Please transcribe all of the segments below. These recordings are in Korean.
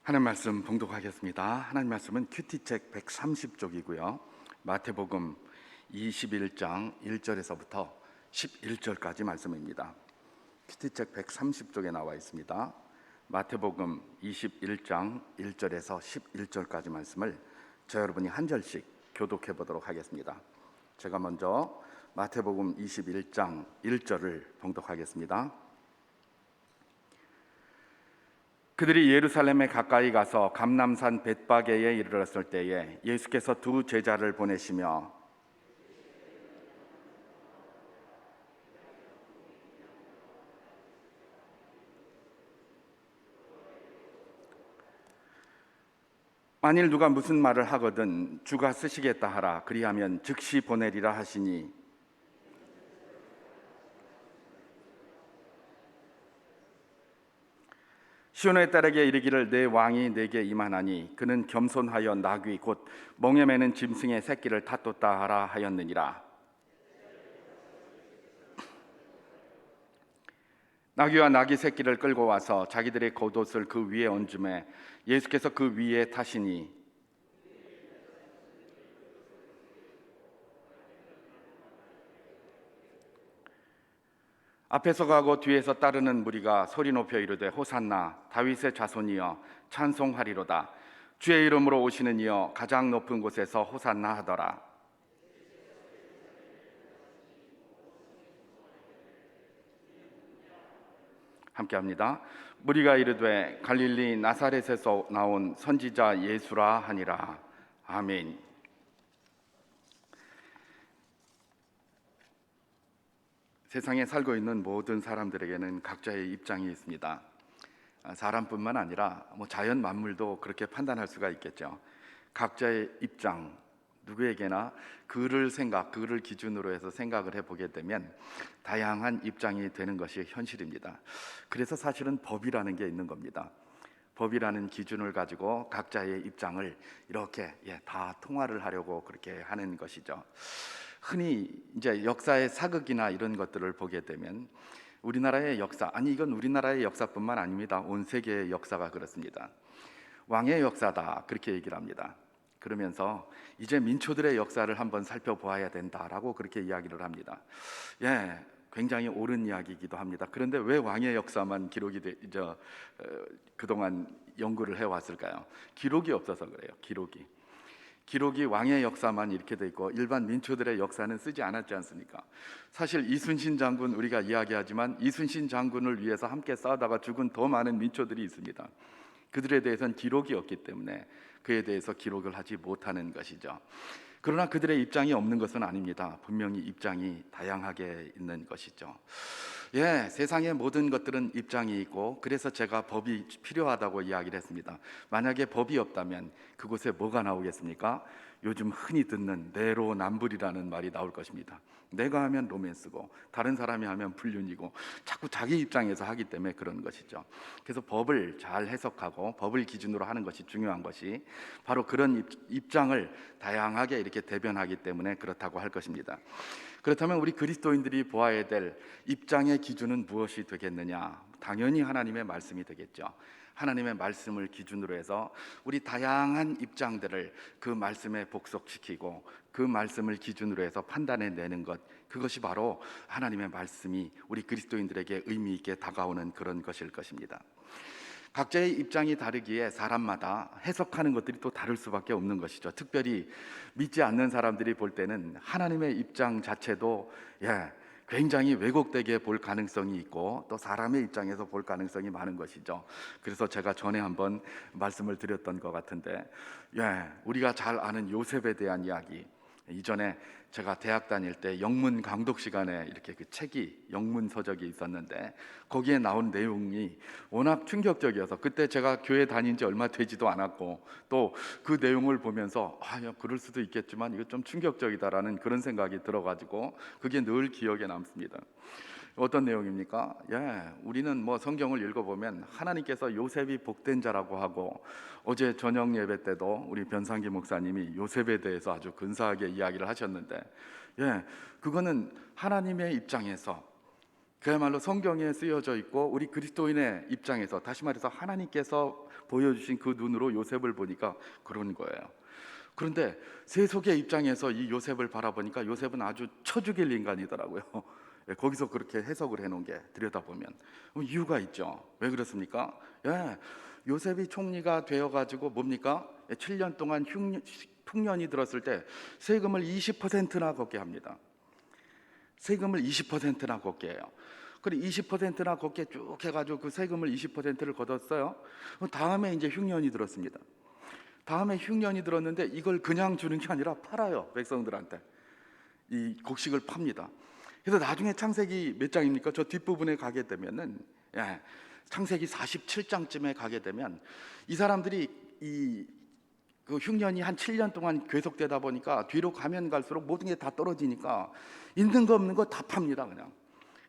하나님 말씀 봉독하겠습니다. 하나님 말씀은 큐티책 130쪽이고요. 마태복음 21장 1절에서부터 11절까지 말씀입니다. 큐티책 130쪽에 나와 있습니다. 마태복음 21장 1절에서 11절까지 말씀을 저 여러분이 한 절씩 교독해 보도록 하겠습니다. 제가 먼저 마태복음 21장 1절을 봉독하겠습니다. 그들이 예루살렘에 가까이 가서 감람산 벳바게에 이르렀을 때에 예수께서 두 제자를 보내시며 만일 누가 무슨 말을 하거든 주가 쓰시겠다 하라. 그리하면 즉시 보내리라 하시니 시온의 딸에게 이르기를 내 왕이 내게 임하나니 그는 겸손하여 나귀 곧 멍에 매는 짐승의 새끼를 탓돋다 하라 하였느니라. 나귀와 나귀 새끼를 끌고 와서 자기들의 겉옷을 그 위에 얹음에 예수께서 그 위에 타시니 앞에서 가고 뒤에서 따르는 무리가 소리 높여 이르되 호산나 다윗의 자손이여 찬송하리로다. 주의 이름으로 오시는 이여 가장 높은 곳에서 호산나 하더라. 함께합니다. 무리가 이르되 갈릴리 나사렛에서 나온 선지자 예수라 하니라. 아멘. 세상에 살고 있는 모든 사람들에게는 각자의 입장이 있습니다. 사람뿐만 아니라 자연 만물도 그렇게 판단할 수가 있겠죠. 각자의 입장, 누구에게나 그를 기준으로 해서 생각을 해보게 되면 다양한 입장이 되는 것이 현실입니다. 그래서 사실은 법이라는 게 있는 겁니다. 법이라는 기준을 가지고 각자의 입장을 이렇게 다 통화를 하려고 그렇게 하는 것이죠. 흔히 이제 역사의 사극이나 이런 것들을 보게 되면 우리나라의 역사, 이건 우리나라의 역사뿐만 아닙니다. 온 세계의 역사가 그렇습니다. 왕의 역사다 그렇게 얘기를 합니다. 그러면서 이제 민초들의 역사를 한번 살펴보아야 된다라고 그렇게 이야기를 합니다. 굉장히 옳은 이야기이기도 합니다. 그런데 왜 왕의 역사만 그동안 연구를 해왔을까요? 기록이 없어서 그래요. 기록이 왕의 역사만 이렇게 돼 있고 일반 민초들의 역사는 쓰지 않았지 않습니까? 사실 이순신 장군 우리가 이야기하지만 이순신 장군을 위해서 함께 싸우다가 죽은 더 많은 민초들이 있습니다. 그들에 대해서는 기록이 없기 때문에 그에 대해서 기록을 하지 못하는 것이죠. 그러나 그들의 입장이 없는 것은 아닙니다. 분명히 입장이 다양하게 있는 것이죠. 세상의 모든 것들은 입장이 있고 그래서 제가 법이 필요하다고 이야기를 했습니다. 만약에 법이 없다면 그곳에 뭐가 나오겠습니까? 요즘 흔히 듣는 내로남불이라는 말이 나올 것입니다. 내가 하면 로맨스고 다른 사람이 하면 불륜이고 자꾸 자기 입장에서 하기 때문에 그런 것이죠. 그래서 법을 잘 해석하고 법을 기준으로 하는 것이 중요한 것이 바로 그런 입장을 다양하게 이렇게 대변하기 때문에 그렇다고 할 것입니다. 그렇다면 우리 그리스도인들이 보아야 될 입장의 기준은 무엇이 되겠느냐? 당연히 하나님의 말씀이 되겠죠. 하나님의 말씀을 기준으로 해서 우리 다양한 입장들을 그 말씀에 복속시키고 그 말씀을 기준으로 해서 판단해내는 것, 그것이 바로 하나님의 말씀이 우리 그리스도인들에게 의미 있게 다가오는 그런 것일 것입니다. 각자의 입장이 다르기에 사람마다 해석하는 것들이 또 다를 수밖에 없는 것이죠. 특별히 믿지 않는 사람들이 볼 때는 하나님의 입장 자체도 굉장히 왜곡되게 볼 가능성이 있고 또 사람의 입장에서 볼 가능성이 많은 것이죠. 그래서 제가 전에 한번 말씀을 드렸던 것 같은데 우리가 잘 아는 요셉에 대한 이야기, 이전에 제가 대학 다닐 때 영문 강독 시간에 이렇게 그 책이 영문 서적이 있었는데 거기에 나온 내용이 워낙 충격적이어서 그때 제가 교회 다닌 지 얼마 되지도 않았고 또 그 내용을 보면서 그럴 수도 있겠지만 이거 좀 충격적이다라는 그런 생각이 들어가지고 그게 늘 기억에 남습니다. 어떤 내용입니까? 우리는 성경을 읽어보면 하나님께서 요셉이 복된 자라고 하고 어제 저녁 예배 때도 우리 변상기 목사님이 요셉에 대해서 아주 근사하게 이야기를 하셨는데 그거는 하나님의 입장에서 그야말로 성경에 쓰여져 있고 우리 그리스도인의 입장에서, 다시 말해서 하나님께서 보여주신 그 눈으로 요셉을 보니까 그런 거예요. 그런데 세속의 입장에서 이 요셉을 바라보니까 요셉은 아주 쳐죽일 인간이더라고요. 거기서 그렇게 해석을 해놓은 게 들여다보면 이유가 있죠. 왜 그렇습니까? 요셉이 총리가 되어가지고 뭡니까? 7년 동안 흉년이 들었을 때 세금을 20%나 걷게 합니다. 세금을 20%나 걷게 해요. 그리고 20%나 걷게 쭉 해가지고 그 세금을 20%를 걷었어요. 다음에 이제 흉년이 들었습니다. 다음에 흉년이 들었는데 이걸 그냥 주는 게 아니라 팔아요. 백성들한테 이 곡식을 팝니다. 그래서 나중에 창세기 몇 장입니까? 저 뒷부분에 가게 되면은 창세기 47장쯤에 가게 되면 이 사람들이 그 흉년이 한 7년 동안 계속되다 보니까 뒤로 가면 갈수록 모든 게 다 떨어지니까 있는 거 없는 거 다 팝니다 그냥.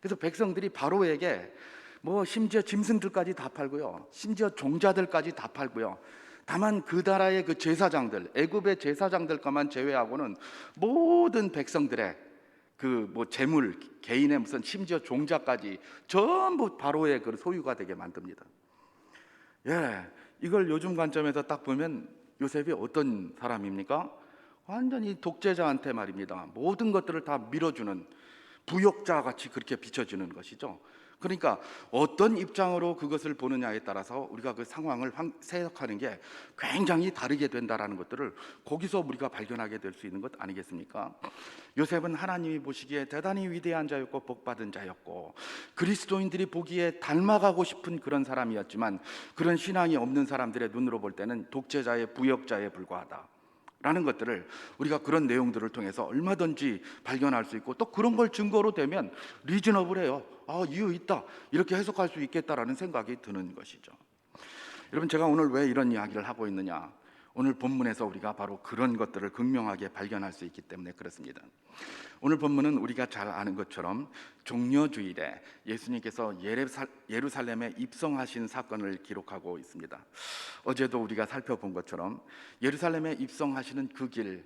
그래서 백성들이 바로에게 뭐 심지어 짐승들까지 다 팔고요, 심지어 종자들까지 다 팔고요. 다만 그 나라의 그 제사장들, 애굽의 제사장들과만 제외하고는 모든 백성들의 그 뭐 재물, 개인의 무슨 심지어 종자까지 전부 바로의 그 소유가 되게 만듭니다. 이걸 요즘 관점에서 딱 보면 요셉이 어떤 사람입니까? 완전히 독재자한테 말입니다. 모든 것들을 다 밀어주는 부역자 같이 그렇게 비춰지는 것이죠. 그러니까 어떤 입장으로 그것을 보느냐에 따라서 우리가 그 상황을 해석하는 게 굉장히 다르게 된다라는 것들을 거기서 우리가 발견하게 될 수 있는 것 아니겠습니까? 요셉은 하나님이 보시기에 대단히 위대한 자였고 복받은 자였고 그리스도인들이 보기에 닮아가고 싶은 그런 사람이었지만 그런 신앙이 없는 사람들의 눈으로 볼 때는 독재자의 부역자에 불과하다 라는 것들을 우리가 그런 내용들을 통해서 얼마든지 발견할 수 있고, 또 그런 걸 증거로 대면 리즈너블해요. 이유 있다, 이렇게 해석할 수 있겠다라는 생각이 드는 것이죠. 여러분, 제가 오늘 왜 이런 이야기를 하고 있느냐, 오늘 본문에서 우리가 바로 그런 것들을 극명하게 발견할 수 있기 때문에 그렇습니다. 오늘 본문은 우리가 잘 아는 것처럼 종려주일에 예수님께서 예루살렘에 입성하신 사건을 기록하고 있습니다. 어제도 우리가 살펴본 것처럼 예루살렘에 입성하시는 그 길,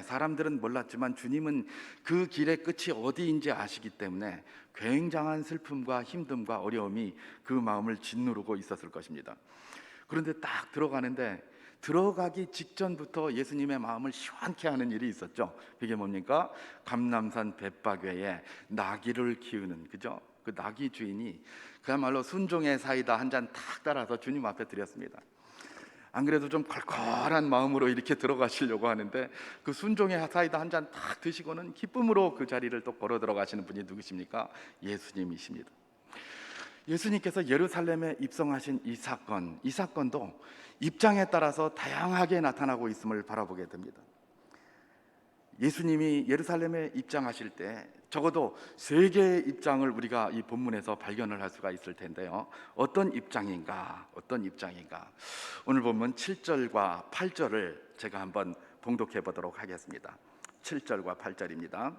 사람들은 몰랐지만 주님은 그 길의 끝이 어디인지 아시기 때문에 굉장한 슬픔과 힘듦과 어려움이 그 마음을 짓누르고 있었을 것입니다. 그런데 딱 들어가기 직전부터 예수님의 마음을 시원케 하는 일이 있었죠. 그게 뭡니까? 감람산 벳바괴에 나귀를 키우는, 그죠? 그 나귀 주인이 그야말로 순종의 사이다 한 잔 탁 따라서 주님 앞에 드렸습니다. 안 그래도 좀 걸걸한 마음으로 이렇게 들어가시려고 하는데 그 순종의 사이다 한 잔 탁 드시고는 기쁨으로 그 자리를 또 걸어 들어가시는 분이 누구십니까? 예수님이십니다. 예수님께서 예루살렘에 입성하신 이 사건도 입장에 따라서 다양하게 나타나고 있음을 바라보게 됩니다. 예수님이 예루살렘에 입장하실 때 적어도 세 개의 입장을 우리가 이 본문에서 발견을 할 수가 있을 텐데요. 어떤 입장인가? 오늘 본문 7절과 8절을 제가 한번 봉독해 보도록 하겠습니다. 7절과 8절입니다.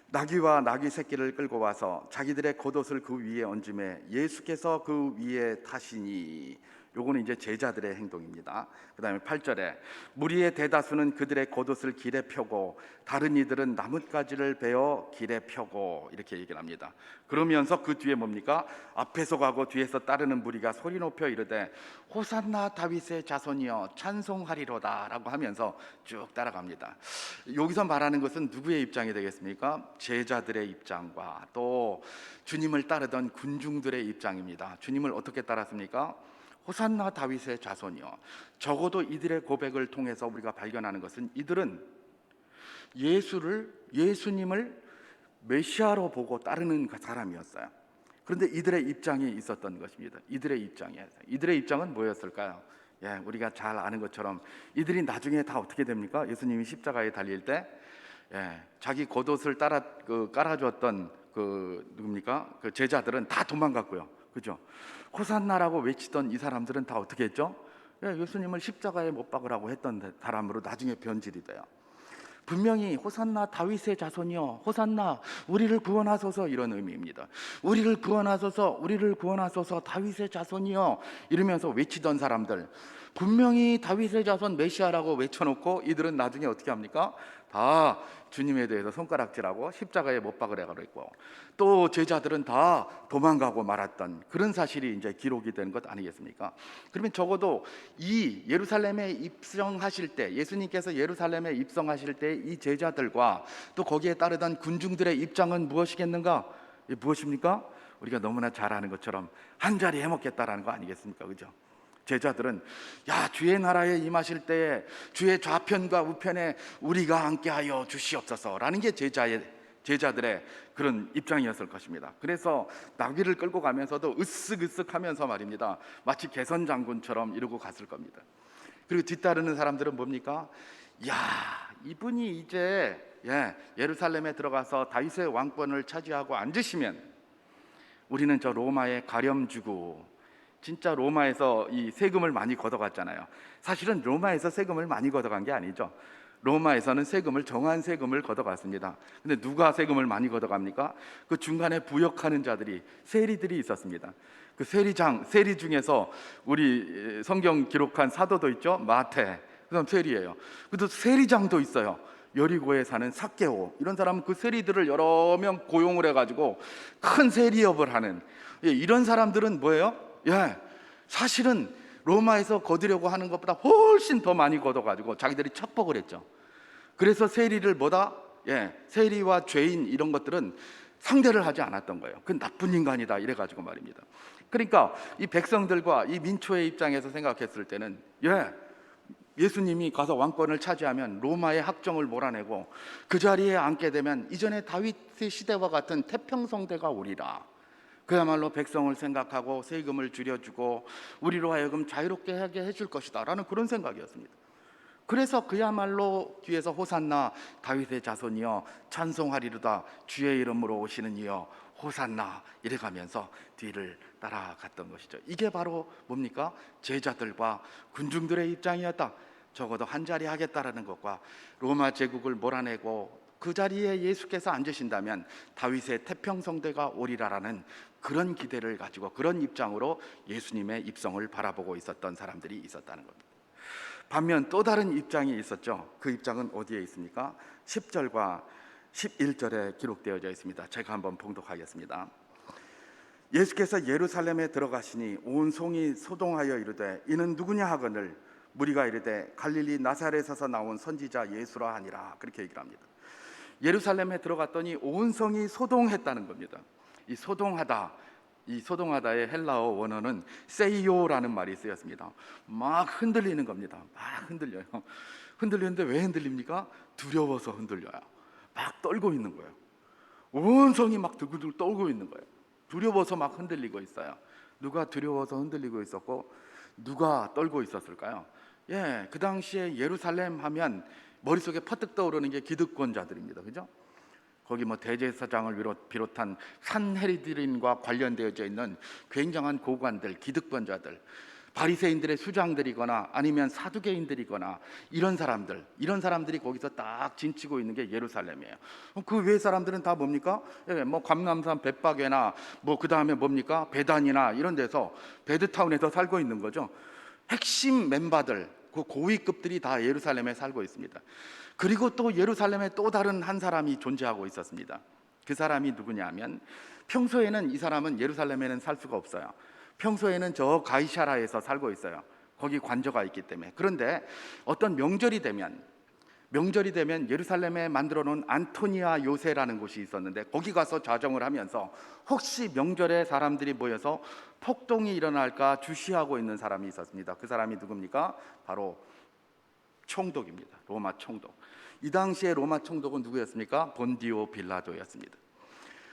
나귀와 나귀 새끼를 끌고 와서 자기들의 겉옷을 그 위에 얹음에 예수께서 그 위에 타시니, 요거는 이제 제자들의 행동입니다. 그 다음에 8절에 무리의 대다수는 그들의 겉옷을 길에 펴고 다른 이들은 나뭇가지를 베어 길에 펴고, 이렇게 얘기를 합니다. 그러면서 그 뒤에 뭡니까? 앞에서 가고 뒤에서 따르는 무리가 소리 높여 이르되 호산나 다윗의 자손이여 찬송하리로다 라고 하면서 쭉 따라갑니다. 여기서 말하는 것은 누구의 입장이 되겠습니까? 제자들의 입장과 또 주님을 따르던 군중들의 입장입니다. 주님을 어떻게 따랐습니까? 호산나 다윗의 자손이요. 적어도 이들의 고백을 통해서 우리가 발견하는 것은 이들은 예수님을 메시아로 보고 따르는 그 사람이었어요. 그런데 이들의 입장이 있었던 것입니다. 이들의 입장은 뭐였을까요? 우리가 잘 아는 것처럼 이들이 나중에 다 어떻게 됩니까? 예수님이 십자가에 달릴 때 자기 겉옷을 깔아줬던 누굽니까? 그 제자들은 다 도망갔고요. 그죠? 호산나라고 외치던 이 사람들은 다 어떻게 했죠? 예수님을 십자가에 못 박으라고 했던 사람으로 나중에 변질이 돼요. 분명히 호산나 다윗의 자손이여, 호산나 우리를 구원하소서, 이런 의미입니다. 우리를 구원하소서 다윗의 자손이여 이러면서 외치던 사람들, 분명히 다윗의 자손 메시아라고 외쳐놓고 이들은 나중에 어떻게 합니까? 다 주님에 대해서 손가락질하고 십자가에 못 박으려 그랬고, 또 제자들은 다 도망가고 말았던 그런 사실이 이제 기록이 된 것 아니겠습니까? 그러면 적어도 이 예루살렘에 입성하실 때, 예수님께서 예루살렘에 입성하실 때 이 제자들과 또 거기에 따르던 군중들의 입장은 무엇이겠는가? 무엇입니까? 우리가 너무나 잘 아는 것처럼 한 자리 해먹겠다라는 거 아니겠습니까? 그죠? 제자들은 야, 주의 나라에 임하실 때에 주의 좌편과 우편에 우리가 함께하여 주시옵소서라는 게 제자들의 그런 입장이었을 것입니다. 그래서 나귀를 끌고 가면서도 으쓱으쓱하면서 말입니다, 마치 개선 장군처럼 이러고 갔을 겁니다. 그리고 뒤따르는 사람들은 뭡니까? 야, 이분이 이제 예루살렘에 들어가서 다윗의 왕권을 차지하고 앉으시면 우리는 저 로마에 가렴 주고, 진짜 로마에서 이 세금을 많이 걷어갔잖아요. 사실은 로마에서 세금을 많이 걷어간 게 아니죠. 로마에서는 정한 세금을 걷어갔습니다. 근데 누가 세금을 많이 걷어갑니까? 그 중간에 부역하는 자들이, 세리들이 있었습니다. 그 세리 중에서 우리 성경 기록한 사도도 있죠. 마태, 그다음 세리예요. 그래도 세리장도 있어요. 여리고에 사는 삭개오, 이런 사람은 그 세리들을 여러 명 고용을 해가지고 큰 세리업을 하는, 이런 사람들은 뭐예요? 사실은 로마에서 거두려고 하는 것보다 훨씬 더 많이 걷어가지고 자기들이 척복을 했죠. 그래서 세리를 세리와 죄인 이런 것들은 상대를 하지 않았던 거예요. 그건 나쁜 인간이다 이래가지고 말입니다. 그러니까 이 백성들과 이 민초의 입장에서 생각했을 때는 예수님이 가서 왕권을 차지하면 로마의 학정을 몰아내고 그 자리에 앉게 되면 이전에 다윗의 시대와 같은 태평성대가 오리라. 그야말로 백성을 생각하고 세금을 줄여주고 우리로 하여금 자유롭게 하게 해줄 것이다 라는 그런 생각이었습니다. 그래서 그야말로 뒤에서 호산나 다윗의 자손이여 찬송하리로다 주의 이름으로 오시는 이여 호산나 이래가면서 뒤를 따라갔던 것이죠. 이게 바로 뭡니까? 제자들과 군중들의 입장이었다. 적어도 한 자리 하겠다라는 것과 로마 제국을 몰아내고 그 자리에 예수께서 앉으신다면 다윗의 태평성대가 오리라라는 그런 기대를 가지고 그런 입장으로 예수님의 입성을 바라보고 있었던 사람들이 있었다는 겁니다. 반면 또 다른 입장이 있었죠. 그 입장은 어디에 있습니까? 10절과 11절에 기록되어져 있습니다. 제가 한번 봉독하겠습니다. 예수께서 예루살렘에 들어가시니 온 성이 소동하여 이르되 이는 누구냐 하거늘 무리가 이르되 갈릴리 나사렛에서 나온 선지자 예수라 하니라. 그렇게 얘기를 합니다. 예루살렘에 들어갔더니 온 성이 소동했다는 겁니다. 이 소동하다의 헬라어 원어는 세이오라는 말이 쓰였습니다. 막 흔들리는 겁니다. 막 흔들려요. 흔들리는데 왜 흔들립니까? 두려워서 흔들려요. 막 떨고 있는 거예요. 온 성이 막 두글두글 떨고 있는 거예요. 두려워서 막 흔들리고 있어요. 누가 두려워서 흔들리고 있었고 누가 떨고 있었을까요? 그 당시에 예루살렘 하면 머릿속에 퍼뜩 떠오르는 게 기득권자들입니다. 그죠? 거기 대제사장을 비롯한 산헤리드인과 관련되어져 있는 굉장한 고관들, 기득권자들, 바리새인들의 수장들이거나 아니면 사두개인들이거나 이런 사람들이 거기서 딱 진치고 있는 게 예루살렘이에요. 그 외 사람들은 다 뭡니까? 감람산 벳박에나 그 다음에 뭡니까? 베단이나 이런 데서 베드타운에서 살고 있는 거죠. 핵심 멤버들, 그 고위급들이 다 예루살렘에 살고 있습니다. 그리고 또 예루살렘에 또 다른 한 사람이 존재하고 있었습니다. 그 사람이 누구냐면, 평소에는 이 사람은 예루살렘에는 살 수가 없어요. 평소에는 저 가이사라에서 살고 있어요. 거기 관저가 있기 때문에. 그런데 어떤 명절이 되면 예루살렘에 만들어 놓은 안토니아 요새라는 곳이 있었는데 거기 가서 자정을 하면서 혹시 명절에 사람들이 모여서 폭동이 일어날까 주시하고 있는 사람이 있었습니다. 그 사람이 누굽니까? 바로 총독입니다. 로마 총독. 이 당시에 로마 총독은 누구였습니까? 본디오 빌라도였습니다.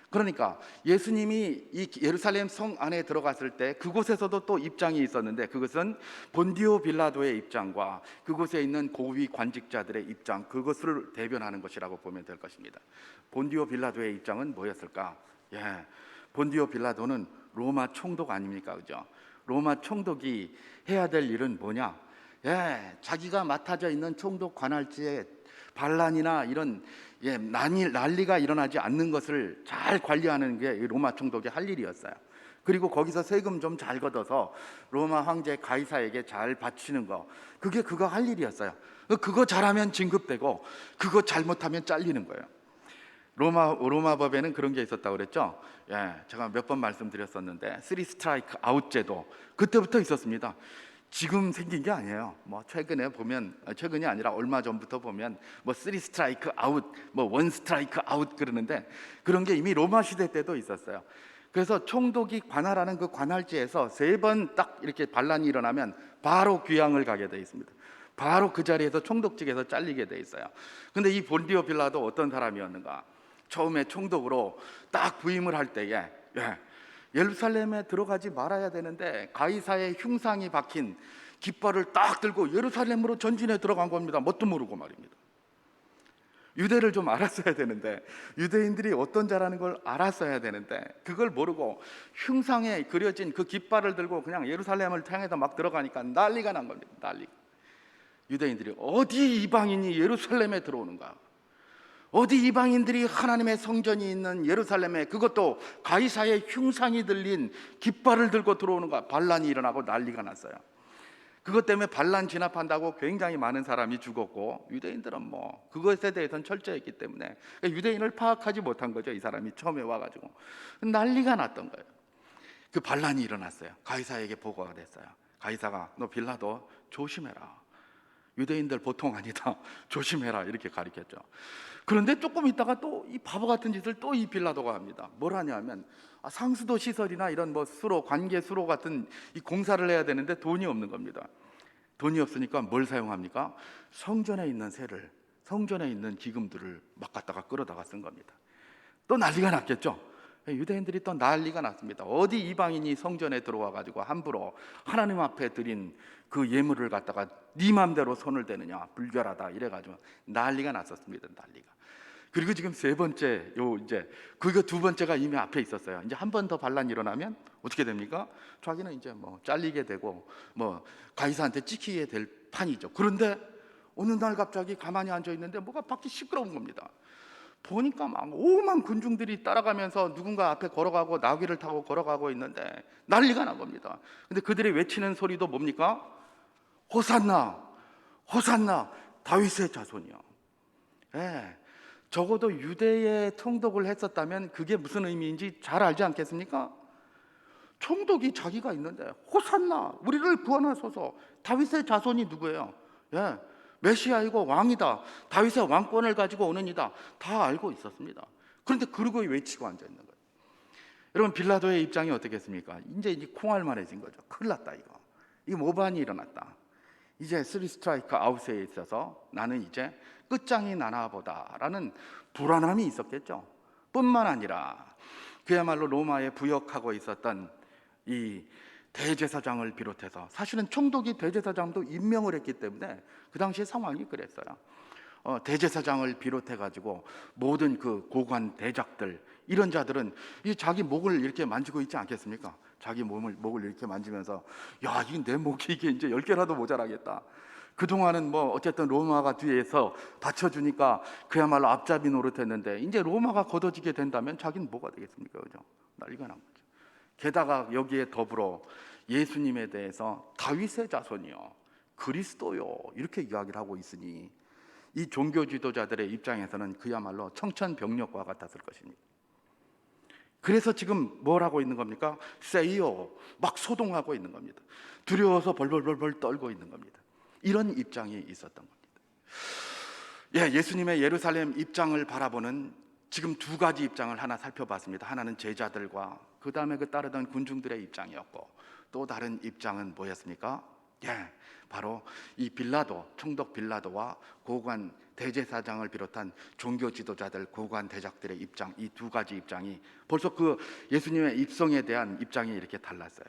그러니까 예수님이 이 예루살렘 성 안에 들어갔을 때 그곳에서도 또 입장이 있었는데, 그것은 본디오 빌라도의 입장과 그곳에 있는 고위 관직자들의 입장, 그것을 대변하는 것이라고 보면 될 것입니다. 본디오 빌라도의 입장은 뭐였을까? 본디오 빌라도는 로마 총독 아닙니까? 그죠? 로마 총독이 해야 될 일은 뭐냐? 자기가 맡아져 있는 총독 관할지에 반란이나 이런 난리가 일어나지 않는 것을 잘 관리하는 게 로마 총독의 할 일이었어요. 그리고 거기서 세금 좀 잘 걷어서 로마 황제 가이사에게 잘 바치는 거, 그게 그거 할 일이었어요. 그거 잘하면 진급되고 그거 잘못하면 잘리는 거예요. 로마 법에는 그런 게 있었다고 그랬죠. 예, 제가 몇 번 말씀드렸었는데 3 스트라이크 아웃 제도 그때부터 있었습니다. 지금 생긴 게 아니에요. 뭐 최근에 보면, 최근이 아니라 얼마 전부터 보면 뭐 3 스트라이크 아웃, 뭐 1 스트라이크 아웃 그러는데, 그런 게 이미 로마 시대 때도 있었어요. 그래서 총독이 관할하는 그 관할지에서 3번 딱 이렇게 반란이 일어나면 바로 귀양을 가게 돼 있습니다. 바로 그 자리에서 총독직에서 잘리게 돼 있어요. 근데 이 본디오 빌라도 어떤 사람이었는가? 처음에 총독으로 딱 부임을 할 때에, 예루살렘에 들어가지 말아야 되는데 가이사의 흉상이 박힌 깃발을 딱 들고 예루살렘으로 전진해 들어간 겁니다. 뭣도 모르고 말입니다. 유대를 좀 알았어야 되는데, 유대인들이 어떤 자라는 걸 알았어야 되는데, 그걸 모르고 흉상에 그려진 그 깃발을 들고 그냥 예루살렘을 향해서 막 들어가니까 난리가 난 겁니다. 난리. 유대인들이 어디 이방인이 예루살렘에 들어오는가? 어디 이방인들이 하나님의 성전이 있는 예루살렘에, 그것도 가이사의 흉상이 들린 깃발을 들고 들어오는가? 반란이 일어나고 난리가 났어요. 그것 때문에 반란 진압한다고 굉장히 많은 사람이 죽었고, 유대인들은 뭐 그것에 대해서는 철저했기 때문에 유대인을 파악하지 못한 거죠. 이 사람이 처음에 와가지고 난리가 났던 거예요. 그 반란이 일어났어요. 가이사에게 보고가 됐어요. 가이사가 너 빌라도 조심해라, 유대인들 보통 아니다, 조심해라, 이렇게 가르쳤죠. 그런데 조금 있다가 또 이 바보 같은 짓을 또 이 빌라도가 합니다. 뭘 하냐면, 상수도 시설이나 이런 뭐 수로, 관계 수로 같은 이 공사를 해야 되는데 돈이 없는 겁니다. 돈이 없으니까 뭘 사용합니까? 성전에 있는 세를, 성전에 있는 기금들을 막 갖다가 끌어다가 쓴 겁니다. 또 난리가 났겠죠. 유대인들이 또 난리가 났습니다. 어디 이방인이 성전에 들어와 가지고 함부로 하나님 앞에 드린 그 예물을 갖다가 네 맘대로 손을 대느냐, 불결하다, 이래가지고 난리가 났었습니다. 난리가. 그리고 지금 3번째, 이제 그거 2번째가 이미 앞에 있었어요. 이제 한 번 더 반란이 일어나면 어떻게 됩니까? 자기는 이제 뭐 잘리게 되고 뭐 가이사한테 찍히게 될 판이죠. 그런데 어느 날 갑자기 가만히 앉아 있는데 뭐가 밖이 시끄러운 겁니다. 보니까 막 오만 군중들이 따라가면서 누군가 앞에 걸어가고 나귀를 타고 걸어가고 있는데 난리가 난 겁니다. 근데 그들이 외치는 소리도 뭡니까? 호산나, 호산나, 다윗의 자손이요. 예, 적어도 유대의 총독을 했었다면 그게 무슨 의미인지 잘 알지 않겠습니까? 총독이 자기가 있는데 호산나, 우리를 구원하소서, 다윗의 자손이 누구예요? 예, 메시아이고 왕이다, 다윗의 왕권을 가지고 오는 이다, 다 알고 있었습니다. 그런데 그러고 외치고 앉아 있는 거예요. 여러분, 빌라도의 입장이 어떻겠습니까? 이제 콩알만해진 거죠. 큰일 났다, 이거 모반이 일어났다. 이제 3 스트라이크 아웃에 있어서 나는 이제 끝장이 나나보다라는 불안함이 있었겠죠. 뿐만 아니라 그야말로 로마에 부역하고 있었던 이 대제사장을 비롯해서, 사실은 총독이 대제사장도 임명을 했기 때문에 그 당시 상황이 그랬어요. 대제사장을 비롯해 가지고 모든 그 고관 대작들, 이런 자들은 이 자기 목을 이렇게 만지고 있지 않겠습니까? 자기 목을 이렇게 만지면서, 야, 이게 내 목이 이게 이제 10개라도 모자라겠다. 그동안은 뭐 어쨌든 로마가 뒤에서 받쳐주니까 그야말로 앞잡이 노릇했는데 이제 로마가 걷어지게 된다면 자기는 뭐가 되겠습니까? 그죠? 난리가 난 거죠. 게다가 여기에 더불어 예수님에 대해서 다윗의 자손이요, 그리스도요, 이렇게 이야기를 하고 있으니 이 종교 지도자들의 입장에서는 그야말로 청천벽력과 같았을 것입니다. 그래서 지금 뭘 하고 있는 겁니까? 세이요, 막 소동하고 있는 겁니다. 두려워서 벌벌벌벌 떨고 있는 겁니다. 이런 입장이 있었던 겁니다. 예수님의 예루살렘 입장을 바라보는 지금 2가지 입장을 하나 살펴봤습니다. 하나는 제자들과 그 다음에 그 따르던 군중들의 입장이었고, 또 다른 입장은 뭐였습니까? 바로 이 빌라도, 총독 빌라도와 고관 대제사장을 비롯한 종교 지도자들, 고관 대작들의 입장, 이 2가지 입장이 벌써 그 예수님의 입성에 대한 입장이 이렇게 달랐어요.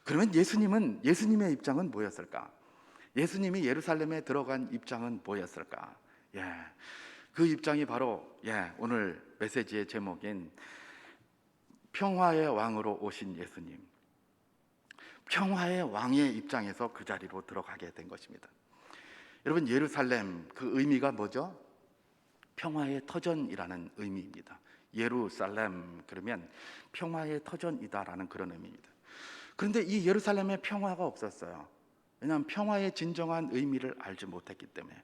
그러면 예수님의 입장은 뭐였을까? 예수님이 예루살렘에 들어간 입장은 뭐였을까? 그 입장이 바로 오늘 메시지의 제목인 평화의 왕으로 오신 예수님, 평화의 왕의 입장에서 그 자리로 들어가게 된 것입니다. 여러분, 예루살렘 그 의미가 뭐죠? 평화의 터전이라는 의미입니다. 예루살렘 그러면 평화의 터전이다라는 그런 의미입니다. 그런데 이 예루살렘에 평화가 없었어요. 왜냐하면 평화의 진정한 의미를 알지 못했기 때문에.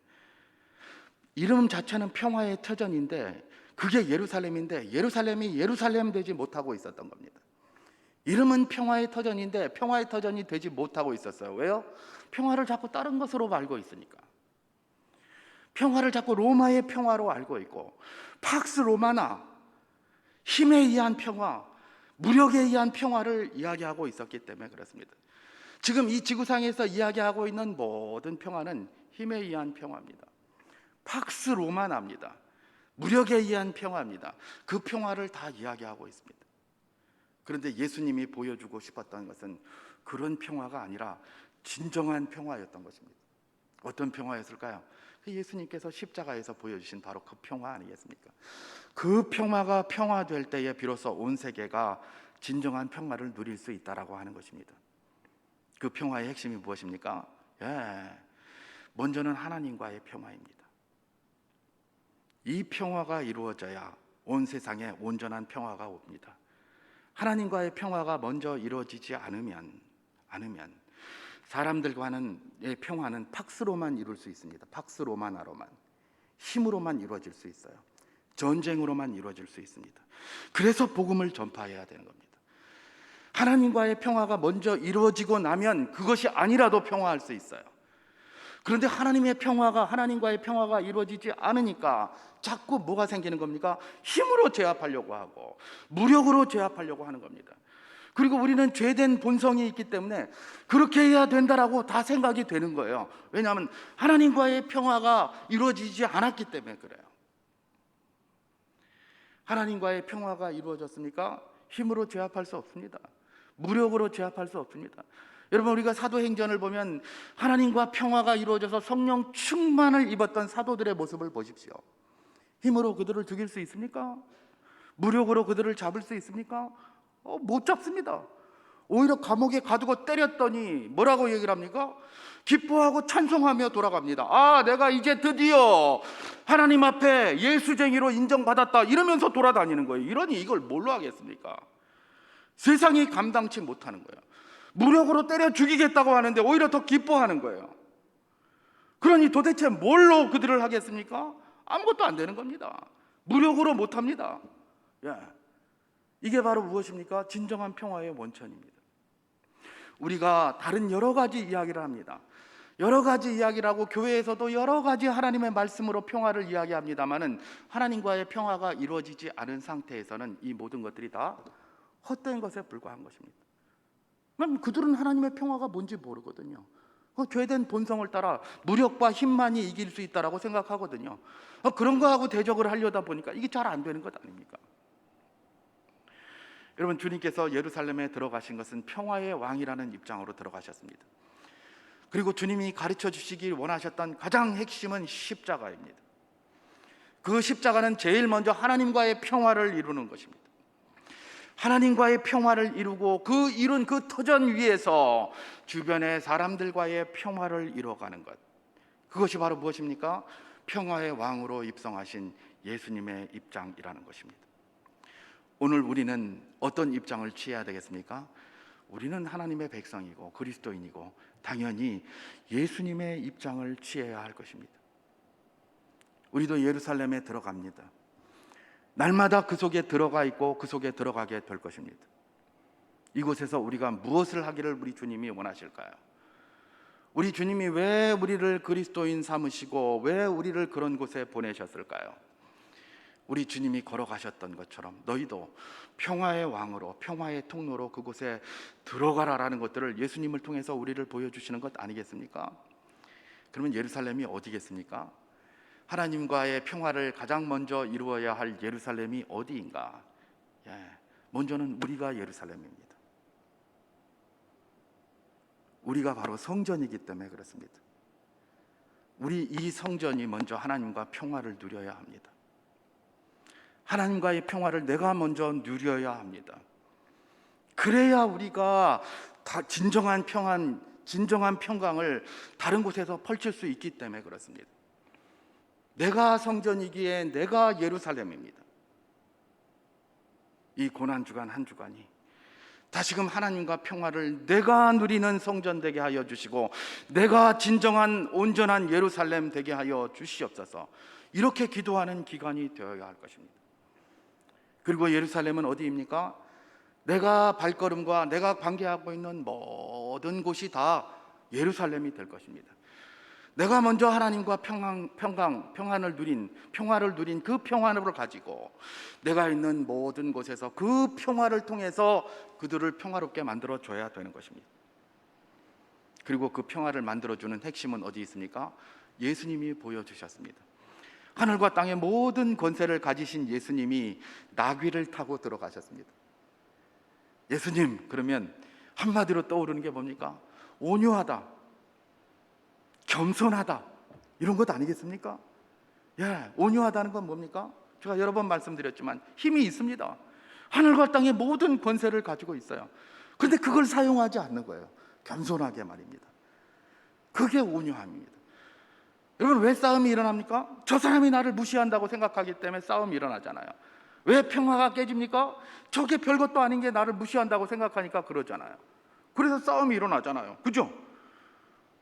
이름 자체는 평화의 터전인데 그게 예루살렘인데 예루살렘이 예루살렘 되지 못하고 있었던 겁니다. 이름은 평화의 터전인데 평화의 터전이 되지 못하고 있었어요. 왜요? 평화를 자꾸 다른 것으로 알고 있으니까. 평화를 자꾸 로마의 평화로 알고 있고, 팍스 로마나, 힘에 의한 평화, 무력에 의한 평화를 이야기하고 있었기 때문에 그렇습니다. 지금 이 지구상에서 이야기하고 있는 모든 평화는 힘에 의한 평화입니다. 팍스 로마나입니다. 무력에 의한 평화입니다. 그 평화를 다 이야기하고 있습니다. 그런데 예수님이 보여주고 싶었던 것은 그런 평화가 아니라 진정한 평화였던 것입니다. 어떤 평화였을까요? 예수님께서 십자가에서 보여주신 바로 그 평화 아니겠습니까? 그 평화가 평화될 때에 비로소 온 세계가 진정한 평화를 누릴 수 있다라고 하는 것입니다. 그 평화의 핵심이 무엇입니까? 먼저는 하나님과의 평화입니다. 이 평화가 이루어져야 온 세상에 온전한 평화가 옵니다. 하나님과의 평화가 먼저 이루어지지 않으면 사람들과의 평화는 팍스로만 이룰 수 있습니다. 팍스 로마나로만, 힘으로만 이루어질 수 있어요. 전쟁으로만 이루어질 수 있습니다. 그래서 복음을 전파해야 되는 겁니다. 하나님과의 평화가 먼저 이루어지고 나면 그것이 아니라도 평화할 수 있어요. 그런데 하나님과의 평화가 이루어지지 않으니까 자꾸 뭐가 생기는 겁니까? 힘으로 제압하려고 하고 무력으로 제압하려고 하는 겁니다. 그리고 우리는 죄된 본성이 있기 때문에 그렇게 해야 된다라고 다 생각이 되는 거예요. 왜냐하면 하나님과의 평화가 이루어지지 않았기 때문에 그래요. 하나님과의 평화가 이루어졌습니까? 힘으로 제압할 수 없습니다. 무력으로 제압할 수 없습니다. 여러분, 우리가 사도행전을 보면 하나님과 평화가 이루어져서 성령 충만을 입었던 사도들의 모습을 보십시오. 힘으로 그들을 죽일 수 있습니까? 무력으로 그들을 잡을 수 있습니까? 못 잡습니다. 오히려 감옥에 가두고 때렸더니 뭐라고 얘기를 합니까? 기뻐하고 찬송하며 돌아갑니다. 내가 이제 드디어 하나님 앞에 예수쟁이로 인정받았다 이러면서 돌아다니는 거예요. 이러니 이걸 뭘로 하겠습니까? 세상이 감당치 못하는 거예요. 무력으로 때려 죽이겠다고 하는데 오히려 더 기뻐하는 거예요. 그러니 도대체 뭘로 그들을 하겠습니까? 아무것도 안 되는 겁니다. 무력으로 못합니다. 이게 바로 무엇입니까? 진정한 평화의 원천입니다. 우리가 다른 여러 가지 이야기를 합니다. 여러 가지 이야기를 하고 교회에서도 여러 가지 하나님의 말씀으로 평화를 이야기합니다마는 하나님과의 평화가 이루어지지 않은 상태에서는 이 모든 것들이 다 헛된 것에 불과한 것입니다. 그들은 하나님의 평화가 뭔지 모르거든요. 죄된 본성을 따라 무력과 힘만이 이길 수 있다라고 생각하거든요. 그런 거하고 대적을 하려다 보니까 이게 잘 안 되는 것 아닙니까? 여러분, 주님께서 예루살렘에 들어가신 것은 평화의 왕이라는 입장으로 들어가셨습니다. 그리고 주님이 가르쳐 주시길 원하셨던 가장 핵심은 십자가입니다. 그 십자가는 제일 먼저 하나님과의 평화를 이루는 것입니다. 하나님과의 평화를 이루고 그 이룬 그 터전 위에서 주변의 사람들과의 평화를 이루어가는 것, 그것이 바로 무엇입니까? 평화의 왕으로 입성하신 예수님의 입장이라는 것입니다. 오늘 우리는 어떤 입장을 취해야 되겠습니까? 우리는 하나님의 백성이고 그리스도인이고 당연히 예수님의 입장을 취해야 할 것입니다. 우리도 예루살렘에 들어갑니다. 날마다 그 속에 들어가 있고 그 속에 들어가게 될 것입니다. 이곳에서 우리가 무엇을 하기를 우리 주님이 원하실까요? 우리 주님이 왜 우리를 그리스도인 삼으시고 왜 우리를 그런 곳에 보내셨을까요? 우리 주님이 걸어가셨던 것처럼 너희도 평화의 왕으로, 평화의 통로로 그곳에 들어가라라는 것들을 예수님을 통해서 우리를 보여주시는 것 아니겠습니까? 그러면 예루살렘이 어디겠습니까? 하나님과의 평화를 가장 먼저 이루어야 할 예루살렘이 어디인가? 먼저는 우리가 예루살렘입니다. 우리가 바로 성전이기 때문에 그렇습니다. 우리 이 성전이 먼저 하나님과 평화를 누려야 합니다. 하나님과의 평화를 내가 먼저 누려야 합니다. 그래야 우리가 진정한 평강을 다른 곳에서 펼칠 수 있기 때문에 그렇습니다. 내가 성전이기에 내가 예루살렘입니다. 이 고난 주간 한 주간이 다시금 하나님과 평화를 내가 누리는 성전 되게 하여 주시고 내가 진정한 온전한 예루살렘 되게 하여 주시옵소서. 이렇게 기도하는 기간이 되어야 할 것입니다. 그리고 예루살렘은 어디입니까? 내가 발걸음과 내가 관계하고 있는 모든 곳이 다 예루살렘이 될 것입니다. 내가 먼저 하나님과 평화를 누린 그 평화를 가지고 내가 있는 모든 곳에서 그 평화를 통해서 그들을 평화롭게 만들어 줘야 되는 것입니다. 그리고 그 평화를 만들어주는 핵심은 어디 있습니까? 예수님이 보여주셨습니다. 하늘과 땅의 모든 권세를 가지신 예수님이 나귀를 타고 들어가셨습니다. 예수님 그러면 한마디로 떠오르는 게 뭡니까? 온유하다, 겸손하다, 이런 것 아니겠습니까? 예, 온유하다는 건 뭡니까? 제가 여러 번 말씀드렸지만 힘이 있습니다. 하늘과 땅의 모든 권세를 가지고 있어요. 그런데 그걸 사용하지 않는 거예요. 겸손하게 말입니다. 그게 온유함입니다. 여러분, 왜 싸움이 일어납니까? 저 사람이 나를 무시한다고 생각하기 때문에 싸움이 일어나잖아요. 왜 평화가 깨집니까? 저게 별것도 아닌 게 나를 무시한다고 생각하니까 그러잖아요. 그래서 싸움이 일어나잖아요. 그죠?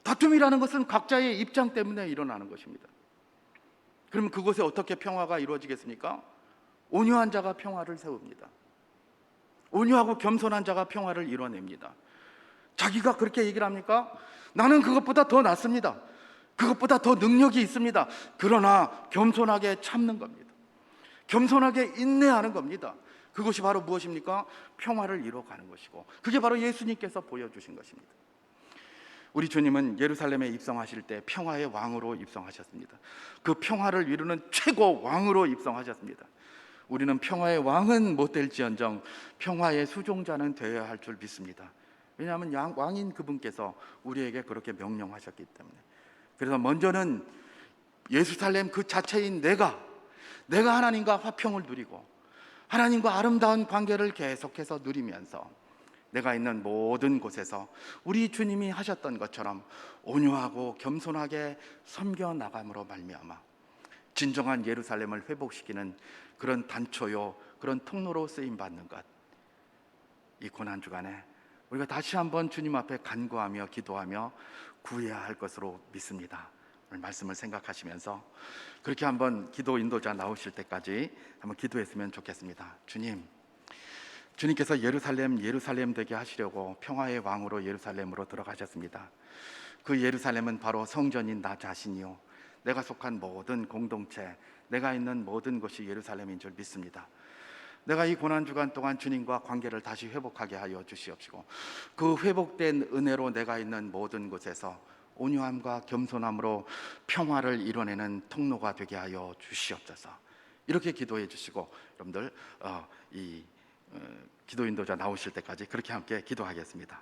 다툼이라는 것은 각자의 입장 때문에 일어나는 것입니다. 그러면 그곳에 어떻게 평화가 이루어지겠습니까? 온유한 자가 평화를 세웁니다. 온유하고 겸손한 자가 평화를 이뤄냅니다. 자기가 그렇게 얘기를 합니까? 나는 그것보다 더 낫습니다. 그것보다 더 능력이 있습니다. 그러나 겸손하게 참는 겁니다. 겸손하게 인내하는 겁니다. 그것이 바로 무엇입니까? 평화를 이뤄가는 것이고, 그게 바로 예수님께서 보여주신 것입니다. 우리 주님은 예루살렘에 입성하실 때 평화의 왕으로 입성하셨습니다. 그 평화를 이루는 최고 왕으로 입성하셨습니다. 우리는 평화의 왕은 못 될지언정 평화의 수종자는 되어야 할 줄 믿습니다. 왜냐하면 왕인 그분께서 우리에게 그렇게 명령하셨기 때문에. 그래서 먼저는 예루살렘 그 자체인 내가 하나님과 화평을 누리고 하나님과 아름다운 관계를 계속해서 누리면서 내가 있는 모든 곳에서 우리 주님이 하셨던 것처럼 온유하고 겸손하게 섬겨 나감으로 말미암아 진정한 예루살렘을 회복시키는 그런 단초요, 그런 통로로 쓰임 받는 것. 이 고난 주간에 우리가 다시 한번 주님 앞에 간구하며 기도하며 구해야 할 것으로 믿습니다. 오늘 말씀을 생각하시면서 그렇게 한번 기도 인도자 나오실 때까지 한번 기도했으면 좋겠습니다. 주님께서 예루살렘 되게 하시려고 평화의 왕으로 예루살렘으로 들어가셨습니다. 그 예루살렘은 바로 성전인 나 자신이요, 내가 속한 모든 공동체, 내가 있는 모든 것이 예루살렘인 줄 믿습니다. 내가 이 고난주간 동안 주님과 관계를 다시 회복하게 하여 주시옵시고, 그 회복된 은혜로 내가 있는 모든 곳에서 온유함과 겸손함으로 평화를 이뤄내는 통로가 되게 하여 주시옵소서. 이렇게 기도해 주시고, 여러분들 기도 인도자 나오실 때까지 그렇게 함께 기도하겠습니다.